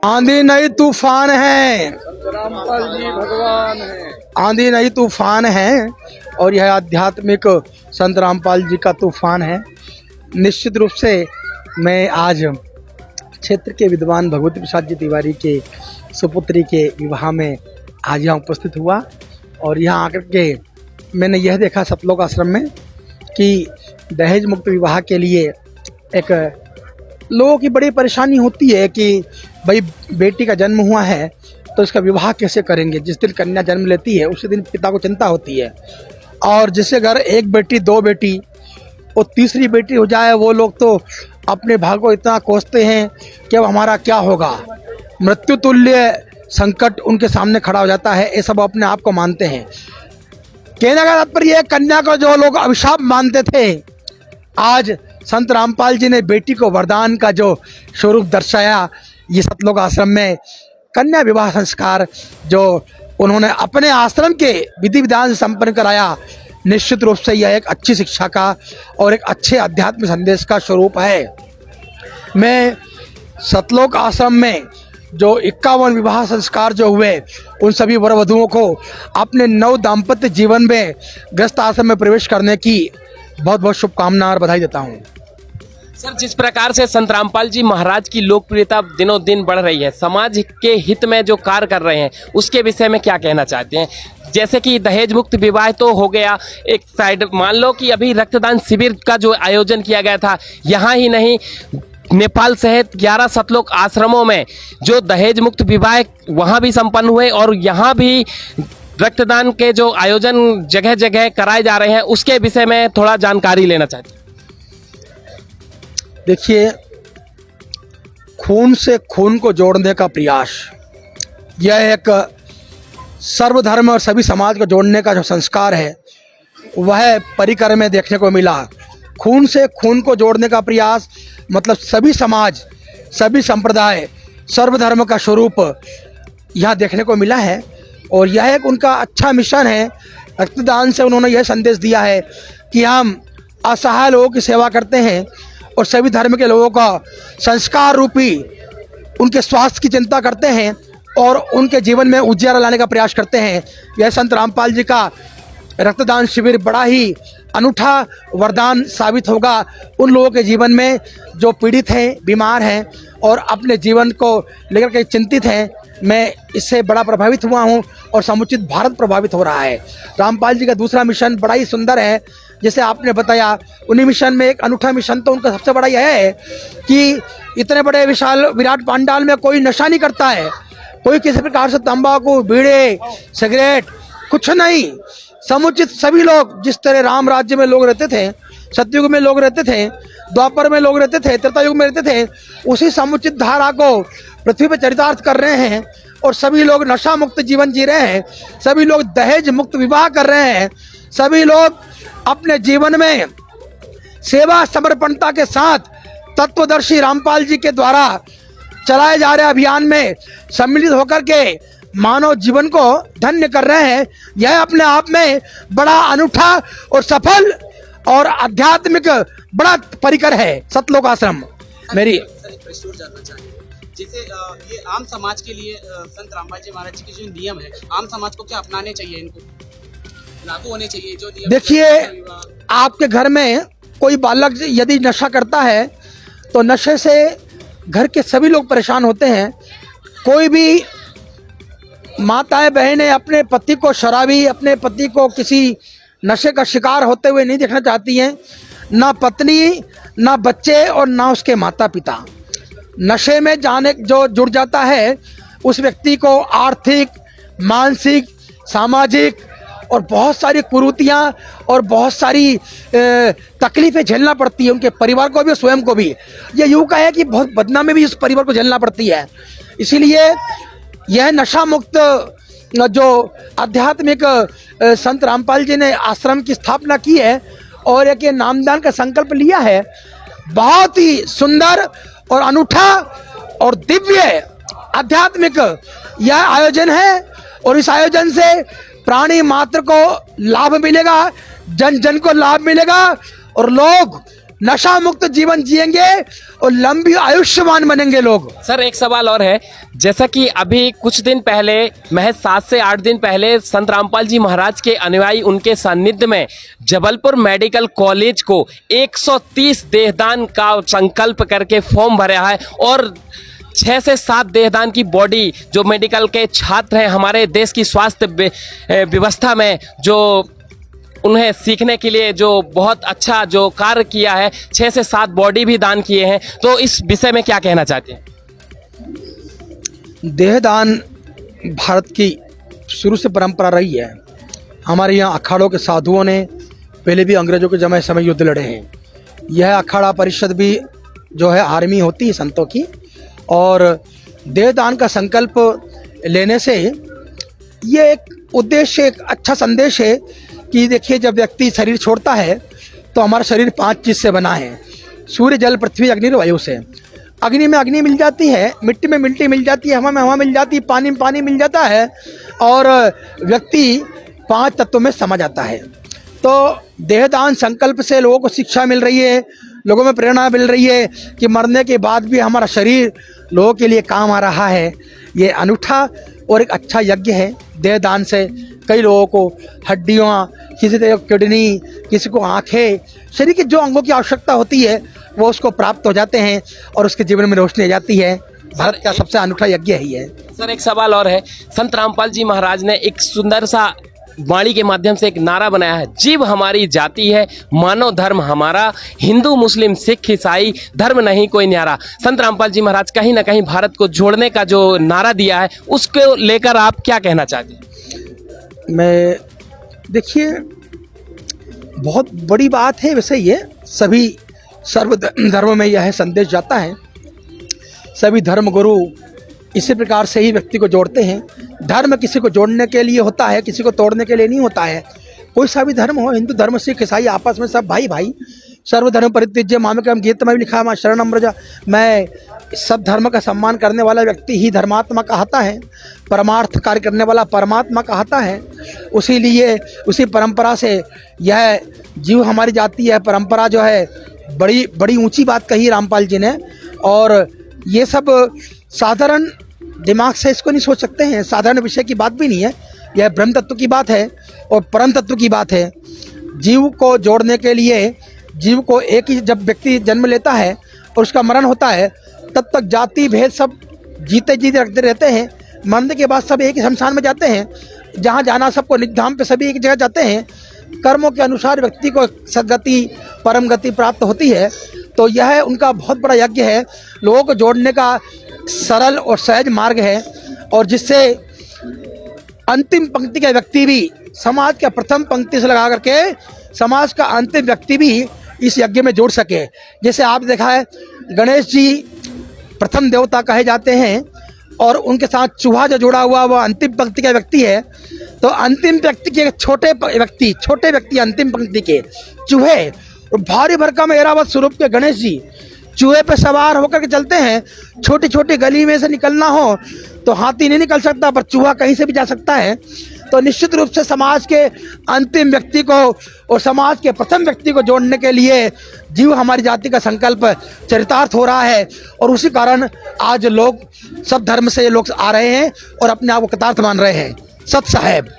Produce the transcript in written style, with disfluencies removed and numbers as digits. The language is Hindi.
आंधी नहीं तूफान है, रामपाल जी भगवान है। आंधी नहीं तूफान है और यह आध्यात्मिक संत रामपाल जी का तूफान है। निश्चित रूप से मैं आज क्षेत्र के विद्वान भगवती प्रसाद जी तिवारी के सुपुत्री के विवाह में आज यहाँ उपस्थित हुआ और यहाँ आकर के मैंने यह देखा सतलोक आश्रम में कि दहेज मुक्त विवाह के लिए एक लोगों की बड़ी परेशानी होती है कि भाई बेटी का जन्म हुआ है तो इसका विवाह कैसे करेंगे। जिस दिन कन्या जन्म लेती है उसी दिन पिता को चिंता होती है और जिससे घर एक बेटी दो बेटी और तीसरी बेटी हो जाए वो लोग तो अपने भाग को इतना कोसते हैं कि अब हमारा क्या होगा। मृत्यु तुल्य संकट उनके सामने खड़ा हो जाता है। ये सब अपने आप को मानते हैं। कहने का तात्पर्य कन्या को जो लोग अभिशाप मानते थे, आज संत रामपाल जी ने बेटी को वरदान का जो स्वरूप दर्शाया। ये सतलोक आश्रम में कन्या विवाह संस्कार जो उन्होंने अपने आश्रम के विधि विधान से संपन्न कराया, निश्चित रूप से यह एक अच्छी शिक्षा का और एक अच्छे आध्यात्मिक संदेश का स्वरूप है। मैं सतलोक आश्रम में जो 51 विवाह संस्कार जो हुए उन सभी वर वधुओं को अपने नव दाम्पत्य जीवन में ग्रस्त आश्रम में प्रवेश करने की बहुत बहुत शुभकामना और बधाई देता हूँ। सर, जिस प्रकार से संत रामपाल जी महाराज की लोकप्रियता दिनों दिन बढ़ रही है, समाज के हित में जो कार्य कर रहे हैं उसके विषय में क्या कहना चाहते हैं? जैसे कि दहेज मुक्त विवाह तो हो गया एक साइड, मान लो कि अभी रक्तदान शिविर का जो आयोजन किया गया था, यहाँ ही नहीं नेपाल सहित 11 सतलोक आश्रमों में जो दहेज मुक्त विवाह वहाँ भी संपन्न हुए और यहाँ भी रक्तदान के जो आयोजन जगह जगह कराए जा रहे हैं उसके विषय में थोड़ा जानकारी लेना चाहते हैं। देखिए, खून से खून को जोड़ने का प्रयास, यह एक सर्वधर्म और सभी समाज को जोड़ने का जो संस्कार है वह परिकर में देखने को मिला। खून से खून को जोड़ने का प्रयास मतलब सभी समाज, सभी संप्रदाय, सर्वधर्म का स्वरूप यहाँ देखने को मिला है और यह एक उनका अच्छा मिशन है। रक्तदान से उन्होंने यह संदेश दिया है कि हम असहाय लोगों की सेवा करते हैं और सभी धर्म के लोगों का संस्कार रूपी उनके स्वास्थ्य की चिंता करते हैं और उनके जीवन में उजियारा लाने का प्रयास करते हैं। यह संत रामपाल जी का रक्तदान शिविर बड़ा ही अनूठा वरदान साबित होगा उन लोगों के जीवन में जो पीड़ित हैं, बीमार हैं और अपने जीवन को लेकर के चिंतित हैं। मैं इससे बड़ा प्रभावित हुआ हूं और समुचित भारत प्रभावित हो रहा है। रामपाल जी का दूसरा मिशन बड़ा ही सुंदर है। जैसे आपने बताया, उन्हीं मिशन में एक अनूठा मिशन तो उनका सबसे बड़ा यह है कि इतने बड़े विशाल विराट पांडाल में कोई नशा नहीं करता है, कोई किसी प्रकार से तंबाकू, बीड़े, सिगरेट कुछ नहीं। समुचित सभी लोग, जिस तरह राम राज्य में लोग रहते थे, सतयुग में लोग रहते थे, द्वापर में लोग रहते थे, त्रेता युग में रहते थे, उसी समुचित धारा को पृथ्वी पर चरितार्थ कर रहे हैं और सभी लोग नशा मुक्त जीवन जी रहे हैं। सभी लोग दहेज मुक्त विवाह कर रहे हैं। सभी लोग अपने जीवन में सेवा समर्पणता के साथ तत्वदर्शी रामपाल जी के द्वारा चलाए जा रहे अभियान में सम्मिलित होकर के मानव जीवन को धन्य कर रहे हैं। यह अपने आप में बड़ा अनूठा और सफल और आध्यात्मिक बड़ा परिकर है सतलोक आश्रम। मेरी प्रश्न जानना चाहिए, जैसे ये आम समाज के लिए संत रामपाल जी महाराज जी के जो नियम है, आम समाज को क्या अपनाने चाहिए, इनको लागू होने चाहिए जो नियम? देखिए, आपके घर में कोई बालक यदि नशा करता है तो नशे से घर के सभी लोग परेशान होते हैं। कोई भी माताएं बहनें अपने पति को शराबी, अपने पति को किसी नशे का शिकार होते हुए नहीं देखना चाहती हैं। ना पत्नी, ना बच्चे और ना उसके माता पिता। नशे में जाने जो जुड़ जाता है उस व्यक्ति को आर्थिक, मानसिक, सामाजिक और बहुत सारी कुरीतियाँ और बहुत सारी तकलीफ़ें झेलना पड़ती है, उनके परिवार को भी और स्वयं को भी। ये यूँ का है कि बहुत बदनामी भी इस परिवार को झेलना पड़ती है। इसीलिए यह नशा मुक्त जो आध्यात्मिक संत रामपाल जी ने आश्रम की स्थापना की है और एक ये नामदान का संकल्प लिया है, बहुत ही सुंदर और अनूठा और दिव्य आध्यात्मिक यह आयोजन है और इस आयोजन से प्राणी मात्र को लाभ मिलेगा, जन जन को लाभ मिलेगा और लोग नशा मुक्त जीवन जिएंगे और लंबी आयुष्मान बनेंगे लोग। सर एक सवाल और है, जैसा कि अभी कुछ दिन पहले, महज 7 से 8 दिन पहले संत रामपाल जी महाराज के अनुयायी उनके सानिध्य में जबलपुर मेडिकल कॉलेज को 130 देहदान का संकल्प करके फॉर्म भरा है और 6 से 7 देहदान की बॉडी जो मेडिकल के छात्र हैं हमारे देश की स्वास्थ्य व्यवस्था में, जो उन्हें सीखने के लिए जो बहुत अच्छा जो कार्य किया है, 6 से 7 बॉडी भी दान किए हैं, तो इस विषय में क्या कहना चाहते हैं? देहदान भारत की शुरू से परंपरा रही है। हमारे यहाँ अखाड़ों के साधुओं ने पहले भी अंग्रेजों के समय युद्ध लड़े हैं। यह अखाड़ा परिषद भी जो है आर्मी होती है संतों की, और देहदान का संकल्प लेने से ये एक उद्देश्य, एक अच्छा संदेश है कि देखिए, जब व्यक्ति शरीर छोड़ता है तो हमारा शरीर 5 चीज़ से बना है, सूर्य, जल, पृथ्वी, अग्नि और वायु से। अग्नि में अग्नि मिल जाती है, मिट्टी में मिट्टी मिल जाती है, हवा में हवा मिल जाती है, पानी में पानी मिल जाता है, और व्यक्ति 5 तत्वों में समा जाता है। तो देहदान संकल्प से लोगों को शिक्षा मिल रही है, लोगों में प्रेरणा मिल रही है कि मरने के बाद भी हमारा शरीर लोगों के लिए काम आ रहा है। ये अनूठा और एक अच्छा यज्ञ है। देहदान से कई लोगों को हड्डियाँ, किसी को किडनी, किसी को आँखें, शरीर के जो अंगों की आवश्यकता होती है वो उसको प्राप्त हो जाते हैं और उसके जीवन में रोशनी आ जाती है। भारत का सबसे अनूठा यज्ञ ही है। सर एक सवाल और है, संत रामपाल जी महाराज ने एक सुंदर सा वाणी के माध्यम से एक नारा बनाया है, जीव हमारी जाति है, मानव धर्म हमारा, हिंदू मुस्लिम सिख ईसाई धर्म नहीं कोई न्यारा। संत रामपाल जी महाराज कहीं ना कहीं भारत को जोड़ने का जो नारा दिया है, उसको लेकर आप क्या कहना चाहते हैं? मैं देखिए, बहुत बड़ी बात है। वैसे ये सभी सर्व धर्म में यह संदेश जाता है। सभी धर्म गुरु इसी प्रकार से ही व्यक्ति को जोड़ते हैं। धर्म किसी को जोड़ने के लिए होता है, किसी को तोड़ने के लिए नहीं होता है। कोई सा भी धर्म हो, हिंदू धर्म, सिख ईसाई, आपस में सब भाई भाई। सर्वधर्म परित्यज्य मामेकम गीत में भी लिखा है, शरणम व्रज। मैं सब धर्म का सम्मान करने वाला व्यक्ति ही धर्मात्मा कहता है, परमार्थ कार्य करने वाला परमात्मा कहता है। उसी उसी परंपरा से यह जीव हमारी जाति है परंपरा जो है, बड़ी बड़ी ऊंची बात कही रामपाल जी ने। और ये सब साधारण दिमाग से इसको नहीं सोच सकते हैं, साधारण विषय की बात भी नहीं है। यह ब्रह्म तत्व की बात है और परम तत्व की बात है। जीव को जोड़ने के लिए, जीव को एक ही, जब व्यक्ति जन्म लेता है और उसका मरण होता है, तब तक जाति भेद सब जीते जीते रखते रहते हैं। मरने के बाद सब एक ही शमशान में जाते हैं, जहाँ जाना सबको निज धाम पे सभी एक जगह जाते हैं। कर्मों के अनुसार व्यक्ति को सदगति, परम गति प्राप्त होती है। तो यह उनका बहुत बड़ा यज्ञ है, लोगों को जोड़ने का सरल और सहज मार्ग है, और जिससे अंतिम पंक्ति का व्यक्ति भी समाज के प्रथम पंक्ति से लगा करके समाज का अंतिम व्यक्ति भी इस यज्ञ में जोड़ सके। जैसे आप देखा है, गणेश जी प्रथम देवता कहे जाते हैं और उनके साथ चूहा जो जुड़ा हुआ वह अंतिम पंक्ति का व्यक्ति है। तो अंतिम व्यक्ति के छोटे व्यक्ति अंतिम पंक्ति के चूहे, और भारी भरकम ऐरावत स्वरूप के गणेश जी चूहे पे सवार होकर के चलते हैं। छोटी छोटी गली में से निकलना हो तो हाथी नहीं निकल सकता, पर चूहा कहीं से भी जा सकता है। तो निश्चित रूप से समाज के अंतिम व्यक्ति को और समाज के प्रथम व्यक्ति को जोड़ने के लिए जीव हमारी जाति का संकल्प चरितार्थ हो रहा है। और उसी कारण आज लोग सब धर्म से लोग आ रहे हैं और अपने आप को कृतार्थ मान रहे हैं। सत साहेब।